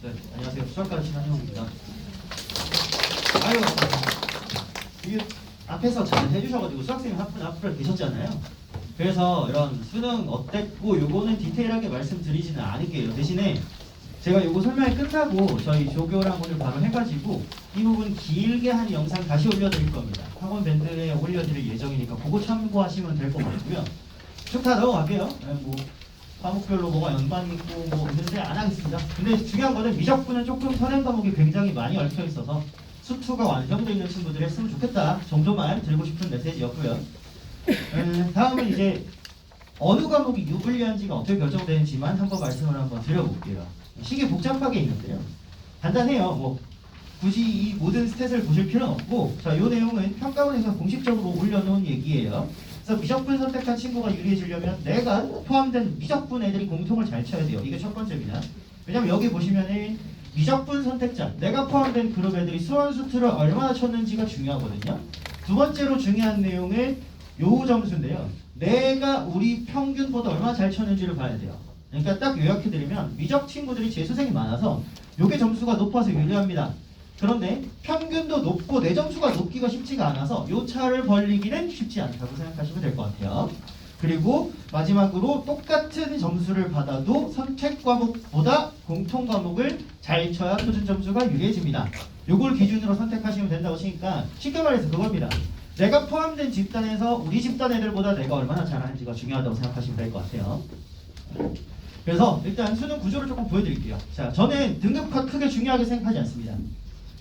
네, 안녕하세요. 수학 가르치는 한영우입니다. 아유, 이게 앞에서 잘 해주셔가지고 수학생님 한 분 앞으로 계셨잖아요. 그래서 이런 수능 어땠고 요거는 디테일하게 말씀드리지는 않을게요. 대신에 제가 요거 설명이 끝나고 저희 조교랑 오늘 바로 해가지고 이 부분 길게 한 영상 다시 올려드릴 겁니다. 학원 밴드에 올려드릴 예정이니까 그거 참고하시면 될 것 같고요. 쭉 다 넘어갈게요. 뭐 과목별로 뭐가 연관이 있고 뭐 있는데 안 하겠습니다. 근데 중요한 거는 미적분은 조금 선행 과목이 굉장히 많이 얽혀 있어서 수투가 완성되어 있는 친구들이 했으면 좋겠다 정도만 드리고 싶은 메시지였고요. 다음은 이제 어느 과목이 유불리한지가 어떻게 결정되는지만 한번 말씀을 한번 드려볼게요. 식이 복잡하게 있는데요. 간단해요. 뭐 굳이 이 모든 스탯을 보실 필요는 없고, 자, 이 내용은 평가원에서 공식적으로 올려놓은 얘기예요. 그래서 미적분 선택한 친구가 유리해지려면 내가 포함된 미적분 애들이 공통을 잘 쳐야 돼요. 이게 첫 번째입니다. 왜냐면 여기 보시면은 미적분 선택자, 내가 포함된 그룹 애들이 수원수투를 얼마나 쳤는지가 중요하거든요. 두 번째로 중요한 내용은 요 점수인데요. 내가 우리 평균보다 얼마나 잘 쳤는지를 봐야 돼요. 그러니까 딱 요약해드리면 미적 친구들이 재수생이 많아서 요게 점수가 높아서 유리합니다. 그런데 평균도 높고 내 점수가 높기가 쉽지가 않아서 요 차를 벌리기는 쉽지 않다고 생각하시면 될 것 같아요. 그리고 마지막으로 똑같은 점수를 받아도 선택 과목보다 공통 과목을 잘 쳐야 표준 점수가 유리해집니다. 요걸 기준으로 선택하시면 된다고 치니까 쉽게 말해서 그겁니다. 내가 포함된 집단에서 우리 집단 애들보다 내가 얼마나 잘하는지가 중요하다고 생각하시면 될 것 같아요. 그래서 일단 수능 구조를 조금 보여드릴게요. 자, 저는 등급 컷 크게 중요하게 생각하지 않습니다.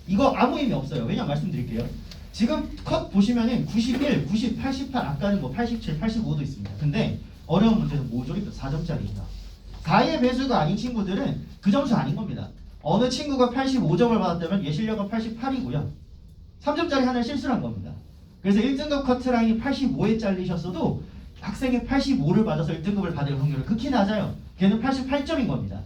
이거 아무 의미 없어요. 왜냐 말씀드릴게요. 지금 컷 보시면은 91, 90, 88, 아까는 뭐 87, 85도 있습니다. 근데 어려운 문제는 모조리 4점짜리입니다. 4의 배수가 아닌 친구들은 그 점수 아닌 겁니다. 어느 친구가 85점을 받았다면 얘 실력은 88이고요. 3점짜리 하나를 실수한 겁니다. 그래서 1등급 커트라인이 85에 잘리셨어도 학생이 85를 받아서 1등급을 받을 확률은 극히 낮아요. 걔는 88점인 겁니다.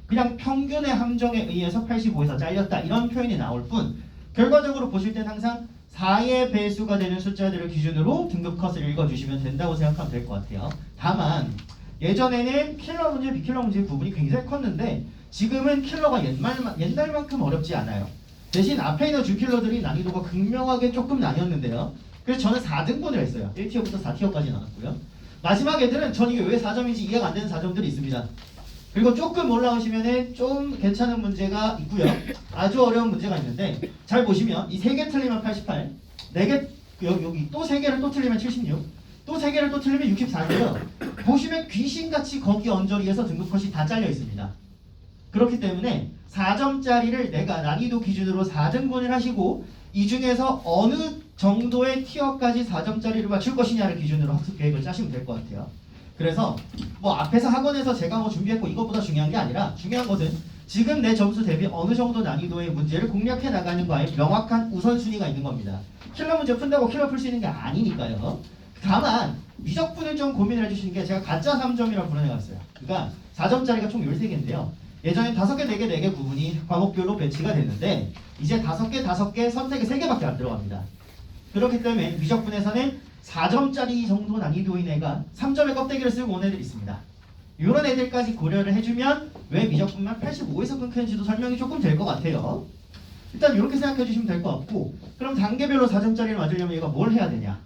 그냥 평균의 함정에 의해서 85에서 잘렸다 이런 표현이 나올 뿐 결과적으로 보실 땐 항상 4의 배수가 되는 숫자들을 기준으로 등급 컷을 읽어주시면 된다고 생각하면 될 것 같아요. 다만 예전에는 킬러 문제, 비킬러 문제의 구분이 굉장히 컸는데 지금은 킬러가 옛날만큼 어렵지 않아요. 대신 앞에 있는 주킬러들이 난이도가 극명하게 조금 나뉘었는데요. 그래서 저는 4등분을 했어요. 1티어부터 4티어까지 나눴고요. 마지막 애들은 전 이게 왜 4점인지 이해가 안 되는 4점들이 있습니다. 그리고 조금 올라오시면은 좀 괜찮은 문제가 있고요. 아주 어려운 문제가 있는데 잘 보시면 이 3개 틀리면 88, 4개 여기 또 3개를 또 틀리면 76, 또 3개를 또 틀리면 64인데요. 보시면 귀신같이 거기 언저리에서 등급 컷이 다 잘려 있습니다. 그렇기 때문에 4점짜리를 내가 난이도 기준으로 4등분을 하시고 이 중에서 어느 정도의 티어까지 4점짜리를 맞출 것이냐를 기준으로 학습 계획을 짜시면 될 것 같아요. 그래서 뭐 앞에서 학원에서 제가 뭐 준비했고 이것보다 중요한 게 아니라 중요한 것은 지금 내 점수 대비 어느 정도 난이도의 문제를 공략해 나가는 거에 명확한 우선순위가 있는 겁니다. 킬러 문제 푼다고 킬러 풀 수 있는 게 아니니까요. 다만 미적분을 좀 고민을 해주시는 게 제가 가짜 3점이라고 불러내봤어요. 그러니까 4점짜리가 총 13개인데요. 예전엔 5개, 4개, 4개 구분이 과목별로 배치가 됐는데 이제 5개, 5개, 선택이 3개밖에 안 들어갑니다. 그렇기 때문에 미적분에서는 4점짜리 정도 난이도인 애가 3점의 껍데기를 쓰고 온 애들이 있습니다. 이런 애들까지 고려를 해주면 왜 미적분만 85에서 끊기는지도 설명이 조금 될 것 같아요. 일단 이렇게 생각해 주시면 될 것 같고 그럼 단계별로 4점짜리를 맞으려면 얘가 뭘 해야 되냐?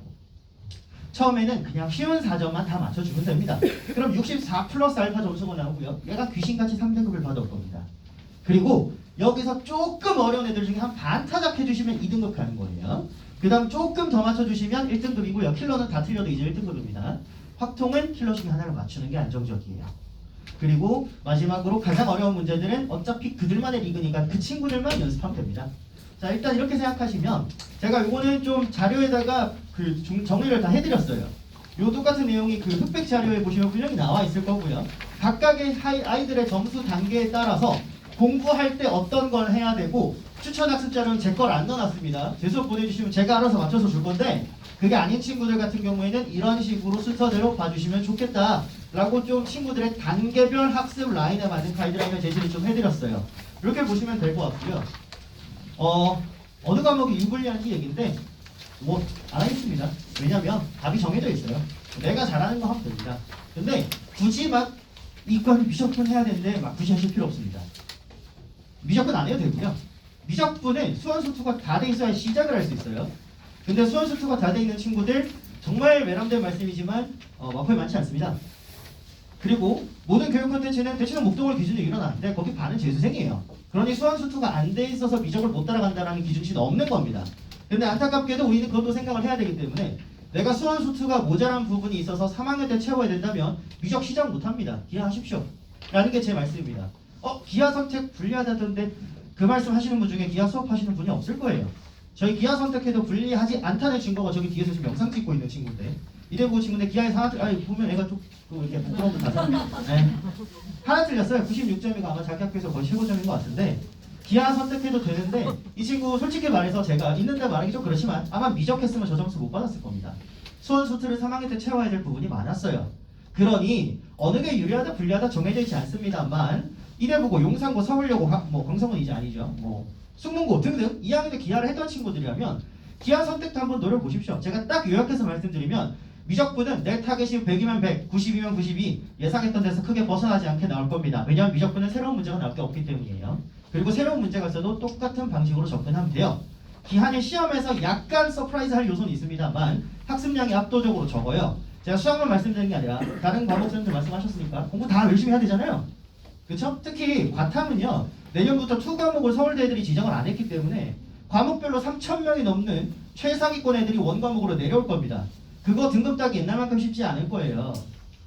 처음에는 그냥 쉬운 4점만 다 맞춰주면 됩니다. 그럼 64 플러스 알파 점수가 나오고요. 얘가 귀신같이 3등급을 받아올 겁니다. 그리고 여기서 조금 어려운 애들 중에 한 반 타작 해주시면 2등급 가는 거예요. 그 다음 조금 더 맞춰주시면 1등급이고요. 킬러는 다 틀려도 이제 1등급입니다. 확통은 킬러 중에 하나를 맞추는 게 안정적이에요. 그리고 마지막으로 가장 어려운 문제들은 어차피 그들만의 리그니까 그 친구들만 연습하면 됩니다. 자, 일단 이렇게 생각하시면 제가 이거는 좀 자료에다가 그 정리를 다 해드렸어요. 요 똑같은 내용이 그 흑백 자료에 보시면 분명히 나와 있을 거고요. 각각의 아이들의 점수 단계에 따라서 공부할 때 어떤 걸 해야 되고 추천 학습 자료는 제 걸 안 넣어놨습니다. 제 수업 보내주시면 제가 알아서 맞춰서 줄 건데 그게 아닌 친구들 같은 경우에는 이런 식으로 순서대로 봐주시면 좋겠다 라고 좀 친구들의 단계별 학습 라인에 맞는 가이드라인을 제시를 좀 해드렸어요. 이렇게 보시면 될 것 같고요. 어느 과목이 유불리한지 얘기인데 뭐 안 하겠습니다. 왜냐면 답이 정해져 있어요. 내가 잘하는 거 하면 됩니다. 근데 굳이 막 이과는 미적분 해야 되는데 막 굳이 하실 필요 없습니다. 미적분 안 해도 되고요. 미적분은 수원수2가 다 돼 있어야 시작을 할 수 있어요. 근데 수원수2가 다 돼 있는 친구들 정말 외람된 말씀이지만 마포에 많지 않습니다. 그리고 모든 교육 콘텐츠는 대체는 목동을 기준으로 일어나는데 거기 반은 재수생이에요. 그러니 수원수2가 안 돼 있어서 미적을 못 따라간다는 기준치는 없는 겁니다. 근데 안타깝게도 우리는 그것도 생각을 해야 되기 때문에 내가 수원수2가 모자란 부분이 있어서 3학년 때 채워야 된다면 미적 시작 못합니다. 기하하십시오. 라는 게 제 말씀입니다. 기하 선택 불리하다던데 그 말씀 하시는 분 중에 기하 수업 하시는 분이 없을 거예요. 저희 기하 선택해도 불리하지 않다는 증거가 저기 뒤에서 지금 영상 찍고 있는 친구인데 이대고 친구인데 기하에서 하나 보면 애가 좀 이렇게 부끄러운 듯 하죠. 네. 하나 틀렸어요. 96점이가 아마 자기 학교에서 거의 최고점인 것 같은데 기하 선택해도 되는데 이 친구 솔직히 말해서 제가 있는데 말하기 좀 그렇지만 아마 미적했으면 저 점수 못 받았을 겁니다. 수원수투를 3학년 때 채워야 될 부분이 많았어요. 그러니 어느 게 유리하다 불리하다 정해져 있지 않습니다만 이대보고 용산고 서울여고 광성은 이제 아니죠. 숙문고 등등 2학년 때 기하를 했던 친구들이라면 기하 선택도 한번 노려보십시오. 제가 딱 요약해서 말씀드리면 미적분은 내 타겟이 100이면 100, 90이면 92 예상했던 데서 크게 벗어나지 않게 나올 겁니다. 왜냐하면 미적분은 새로운 문제가 나올 게 없기 때문이에요. 그리고 새로운 문제가 있어도 똑같은 방식으로 접근하면 돼요. 기한의 시험에서 약간 서프라이즈 할 요소는 있습니다만 학습량이 압도적으로 적어요. 제가 수학만 말씀드리는 게 아니라 다른 과목 선생님들 말씀하셨으니까 공부 다 열심히 해야 되잖아요. 그렇죠? 특히 과탐은요. 내년부터 2과목을 서울대 애들이 지정을 안 했기 때문에 과목별로 3,000명이 넘는 최상위권 애들이 원과목으로 내려올 겁니다. 그거 등급 따기 옛날만큼 쉽지 않을 거예요.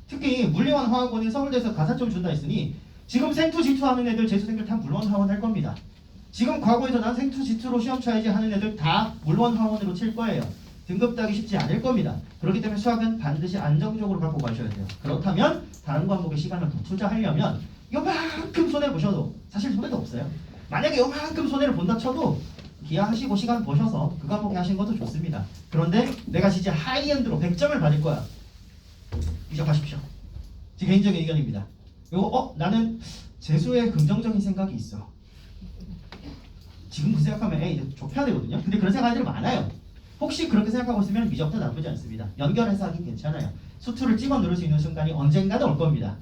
특히 물리원 화학원은 서울대에서 가산점 준다 했으니 지금 생투 지투 하는 애들 재수생들 다 물원 화원 할 겁니다. 지금 과거에서 난 생투 지투로 시험 쳐야지 하는 애들 다 물원 화원으로 칠 거예요. 등급 따기 쉽지 않을 겁니다. 그렇기 때문에 수학은 반드시 안정적으로 갖고 가셔야 돼요. 그렇다면 다른 과목에 시간을 더 투자하려면 요만큼 손해 보셔도 사실 손해도 없어요. 만약에 요만큼 손해를 본다 쳐도 기하하시고 시간 보셔서 그 과목에 하신 것도 좋습니다. 그런데 내가 진짜 하이엔드로 100점을 받을 거야. 미적하십시오. 제 개인적인 의견입니다. 그리고 나는 재수에 긍정적인 생각이 있어. 지금 그 생각하면 이제 좁혀야 되거든요. 근데 그런 생각들이 많아요. 혹시 그렇게 생각하고 있으면 미적도 나쁘지 않습니다. 연결해서 하긴 괜찮아요. 수투를 찍어 누를 수 있는 순간이 언젠가는 올 겁니다.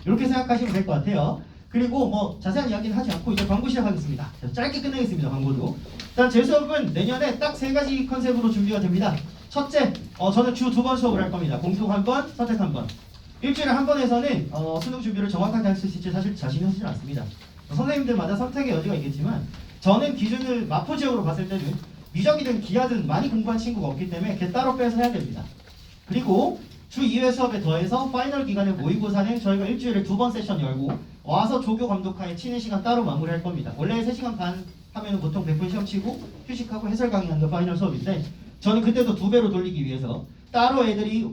이렇게 생각하시면 될 것 같아요. 그리고 자세한 이야기는 하지 않고 이제 광고 시작하겠습니다. 짧게 끝내겠습니다. 광고도. 일단 제 수업은 내년에 딱 3가지 컨셉으로 준비가 됩니다. 첫째, 저는 주 2번 수업을 할 겁니다. 공통 1번, 선택 1번. 일주일에 한 번에서는 수능 준비를 정확하게 할 수 있을지 사실 자신이 하지는 않습니다. 선생님들마다 선택의 여지가 있겠지만 저는 기준을 마포 지역으로 봤을 때는 미적이든 기하든 많이 공부한 친구가 없기 때문에 걔 따로 빼서 해야 됩니다. 그리고 주 2회 수업에 더해서 파이널 기간에 모의고사는 저희가 일주일에 2번 세션 열고 와서 조교 감독하에 치는 시간 따로 마무리할 겁니다. 원래 3시간 반 하면 보통 100분 시험 치고 휴식하고 해설 강의하는 게 파이널 수업인데 저는 그때도 2배로 돌리기 위해서 따로 애들이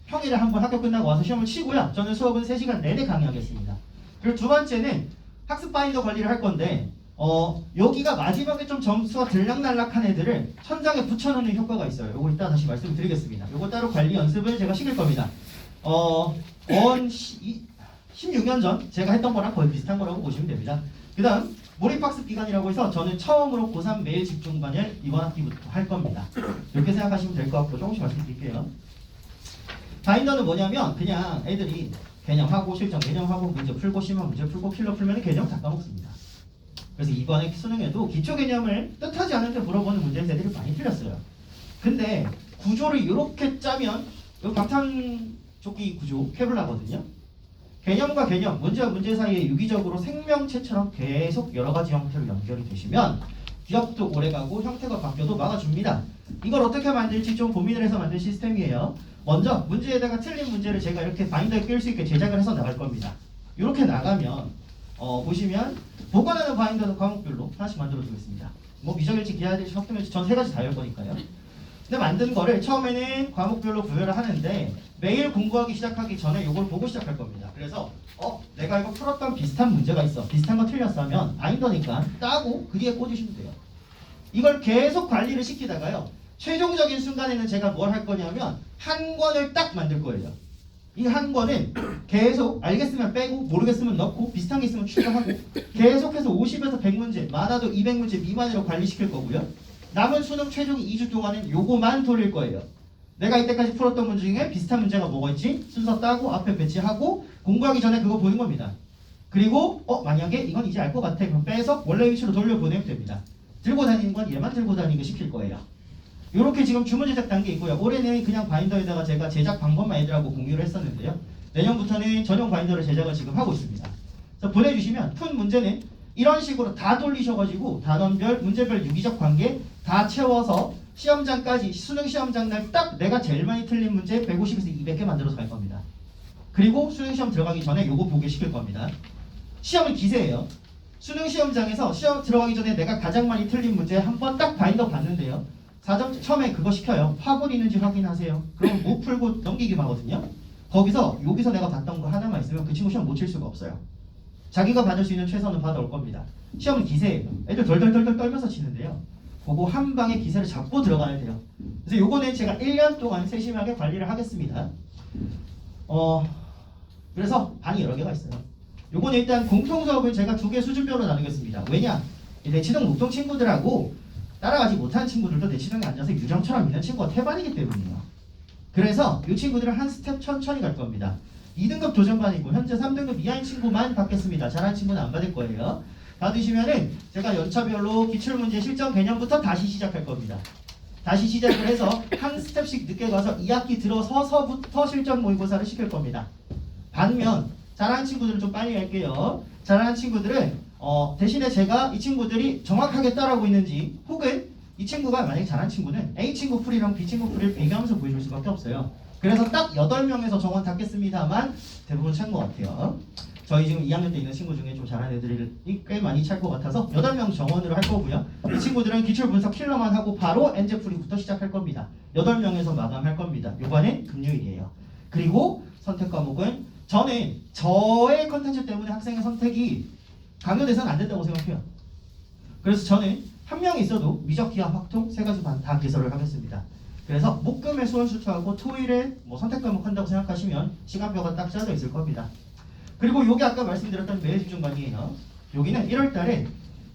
평일에 한번 학교 끝나고 와서 시험을 치고요. 저는 수업은 3시간 내내 강의하겠습니다. 그리고 두 번째는 학습 바인더 관리를 할 건데 여기가 마지막에 좀 점수가 들락날락한 애들을 천장에 붙여놓는 효과가 있어요. 요거 이따 다시 말씀을 드리겠습니다. 요거 따로 관리 연습을 제가 시킬 겁니다. 16년 전 제가 했던 거랑 거의 비슷한 거라고 보시면 됩니다. 그 다음 몰입학습 기간이라고 해서 저는 처음으로 고3 매일 집중반을 이번 학기부터 할 겁니다. 이렇게 생각하시면 될 것 같고 조금씩 말씀드릴게요. 바인더는 뭐냐면 그냥 애들이 개념하고 실전 개념하고 문제 풀고 심화 문제 풀고 필러 풀면 개념 다 까먹습니다. 그래서 이번에 수능에도 기초 개념을 뜻하지 않은데 물어보는 문제에서 애들이 많이 틀렸어요. 근데 구조를 이렇게 짜면 이 방탄조끼 구조 케블라거든요. 개념과 개념, 문제와 문제 사이에 유기적으로 생명체처럼 계속 여러 가지 형태로 연결이 되시면 기억도 오래가고 형태가 바뀌어도 막아줍니다. 이걸 어떻게 만들지 좀 고민을 해서 만든 시스템이에요. 먼저 문제에다가 틀린 문제를 제가 이렇게 바인더에 낄 수 있게 제작을 해서 나갈 겁니다. 이렇게 나가면 보시면 보관하는 바인더는 과목별로 하나씩 만들어 두겠습니다. 미적일지 기하일지 석등일지 전 3가지 다 열 거니까요. 근데 만든 거를 처음에는 과목별로 구별을 하는데 매일 공부하기 시작하기 전에 이걸 보고 시작할 겁니다. 그래서 내가 이거 풀었던 비슷한 문제가 있어. 비슷한 거 틀렸어 하면 바인더니까 따고 그 뒤에 꽂으시면 돼요. 이걸 계속 관리를 시키다가요. 최종적인 순간에는 제가 뭘 할 거냐면 한 권을 딱 만들 거예요. 이 한 권은 계속 알겠으면 빼고 모르겠으면 넣고 비슷한 게 있으면 추가하고 계속해서 50에서 100문제 많아도 200문제 미만으로 관리시킬 거고요. 남은 수능 최종 2주 동안은 요거만 돌릴 거예요. 내가 이때까지 풀었던 문제 중에 비슷한 문제가 뭐가 있지? 순서 따고 앞에 배치하고 공부하기 전에 그거 보는 겁니다. 그리고 만약에 이건 이제 알 것 같아. 그럼 빼서 원래 위치로 돌려보내면 됩니다. 들고 다니는 건 얘만 들고 다니게 시킬 거예요. 이렇게 지금 주문 제작 단계 있고요. 올해는 그냥 바인더에다가 제가 제작 방법만 애들하고 공유를 했었는데요. 내년부터는 전용 바인더를 제작을 지금 하고 있습니다. 그래서 보내주시면 푼 문제는 이런 식으로 다 돌리셔가지고 단원별, 문제별 유기적 관계 다 채워서 시험장까지 수능 시험장 날 딱 내가 제일 많이 틀린 문제 150에서 200개 만들어서 갈 겁니다. 그리고 수능 시험 들어가기 전에 요거 보게 시킬 겁니다. 시험은 기세예요. 수능 시험장에서 시험 들어가기 전에 내가 가장 많이 틀린 문제 한 번 딱 바인더 봤는데요. 4점 처음에 그거 시켜요. 파본 있는지 확인하세요. 그럼 못 풀고 넘기기만 하거든요. 거기서 여기서 내가 봤던 거 하나만 있으면 그 친구 시험 못 칠 수가 없어요. 자기가 받을 수 있는 최선은 받아올 겁니다. 시험은 기세예요. 애들 덜덜덜덜 떨면서 치는데요. 그거 한 방에 기세를 잡고 들어가야 돼요. 그래서 요거는 제가 1년 동안 세심하게 관리를 하겠습니다. 그래서 방이 여러 개가 있어요. 요거는 일단 공통 수업을 제가 2개 수준별로 나누겠습니다. 왜냐? 내치동 목동 친구들하고 따라가지 못한 친구들도 내치동에 앉아서 유정처럼 있는 친구가 태반이기 때문이에요. 그래서 이 친구들은 한 스텝 천천히 갈 겁니다. 2등급 도전반이고 현재 3등급 이하인 친구만 받겠습니다. 잘하는 친구는 안 받을 거예요. 받으시면은 제가 연차별로 기출문제 실전 개념부터 다시 시작할 겁니다. 다시 시작을 해서 한 스텝씩 늦게 가서 2학기 들어서서부터 실전 모의고사를 시킬 겁니다. 반면 잘하는 친구들은 좀 빨리 할게요. 잘하는 친구들은 대신에 제가 이 친구들이 정확하게 따라오고 있는지 혹은 이 친구가 만약에 잘하는 친구는 A 친구 풀이랑 B 친구 풀이를 비교하면서 보여줄 수밖에 없어요. 그래서 딱 8명에서 정원 닫겠습니다만 대부분 찬 것 같아요. 저희 지금 2학년 때 있는 친구 중에 좀 잘하는 애들이 꽤 많이 찰 것 같아서 8명 정원으로 할 거고요. 이 친구들은 기출 분석 킬러만 하고 바로 엔제 풀이부터 시작할 겁니다. 8명에서 마감할 겁니다. 요번엔 금요일이에요. 그리고 선택 과목은 저는 저의 컨텐츠 때문에 학생의 선택이 강요돼서는 안 된다고 생각해요. 그래서 저는 한 명 있어도 미적, 기하, 확통 3가지 반 다 개설을 하겠습니다. 그래서 목금에 수원수투하고 토일에 선택 과목 한다고 생각하시면 시간표가 딱 짜져 있을 겁니다. 그리고 요게 아까 말씀드렸던 매일 집중반이에요. 여기는 1월달에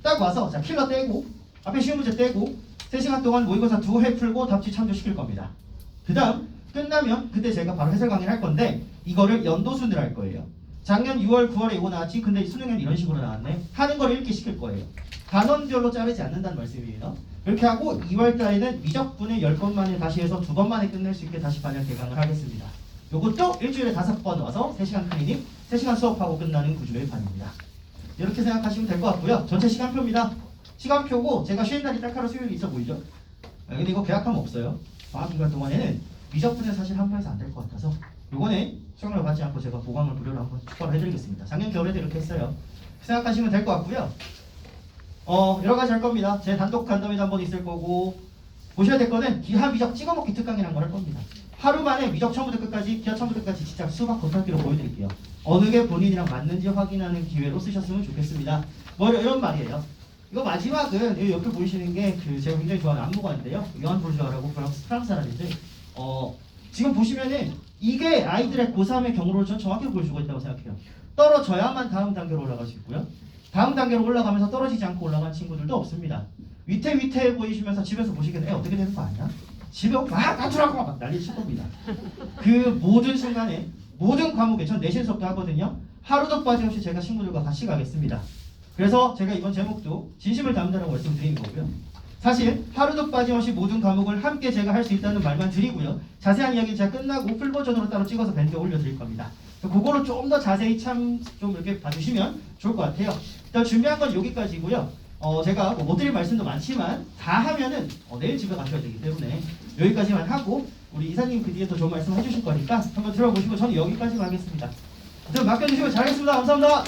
딱 와서 자 킬러 떼고 앞에 쉬운 문제 떼고 3시간 동안 모의고사 2회 풀고 답지 참조시킬 겁니다. 그 다음 끝나면 그때 제가 바로 해설 강의를 할 건데 이거를 연도순으로 할 거예요. 작년 6월, 9월에 이거 나왔지. 근데 수능에는 이런 식으로 나왔네. 하는 걸 읽기 시킬 거예요. 단원별로 자르지 않는다는 말씀이에요. 그렇게 하고 2월 달에는 미적분을 10번 만에 다시 해서 2번 만에 끝낼 수 있게 다시 반영 개강을 하겠습니다. 요것도 일주일에 5번 와서 3시간 클리닉, 3시간 수업하고 끝나는 구조의 반입니다. 이렇게 생각하시면 될 것 같고요. 전체 시간표입니다. 시간표고 제가 쉬는 날이 딱 하루 수요일이 있어 보이죠? 근데 이거 계약하면 없어요. 방학 기간 동안에는 미적분은 사실 한 번에서 안 될 것 같아서 요거는 수강료 받지 않고 제가 보강을 무료로 한번 추가로 해드리겠습니다. 작년 겨울에도 이렇게 했어요. 생각하시면 될 것 같고요. 여러 가지 할 겁니다. 제 단독 간담회도 한번 있을 거고 보셔야 될 거는 기하 미적 찍어먹기 특강이라는 걸 할 겁니다. 하루 만에 미적 처음부터 끝까지 기하 처음부터 끝까지 진짜 수박 겉핥기로 보여드릴게요. 어느 게 본인이랑 맞는지 확인하는 기회로 쓰셨으면 좋겠습니다. 뭐 이런 말이에요. 이거 마지막은 여기 옆에 보이시는 게 제가 굉장히 좋아하는 안무가인데요. 요한 볼주아라고 프랑스 사람인데 지금 보시면은 이게 아이들의 고3의 경로를 전 정확히 보여주고 있다고 생각해요. 떨어져야만 다음 단계로 올라갈 수 있고요. 다음 단계로 올라가면서 떨어지지 않고 올라간 친구들도 없습니다. 위태위태해 보이시면서 집에서 보시기에는 어떻게 되는 거 아니야? 집에 오면 막 낮추라고 막 난리 칠 겁니다. 그 모든 순간에 모든 과목에 전 내신 수업도 하거든요. 하루도 빠짐없이 제가 친구들과 같이 가겠습니다. 그래서 제가 이번 제목도 진심을 담는다고 말씀드리는 거고요. 사실 하루도 빠짐없이 모든 과목을 함께 제가 할 수 있다는 말만 드리고요. 자세한 이야기는 제가 끝나고 풀버전으로 따로 찍어서 밴드에 올려드릴 겁니다. 그거를 좀 더 자세히 좀 이렇게 봐주시면 좋을 것 같아요. 일단 준비한 건 여기까지고요. 제가 못 드릴 말씀도 많지만 다 하면은 내일 집에 가셔야 되기 때문에 여기까지만 하고 우리 이사님 그 뒤에 더 좋은 말씀 해주실 거니까 한번 들어보시고 저는 여기까지만 하겠습니다. 맡겨주시고 잘하겠습니다. 감사합니다.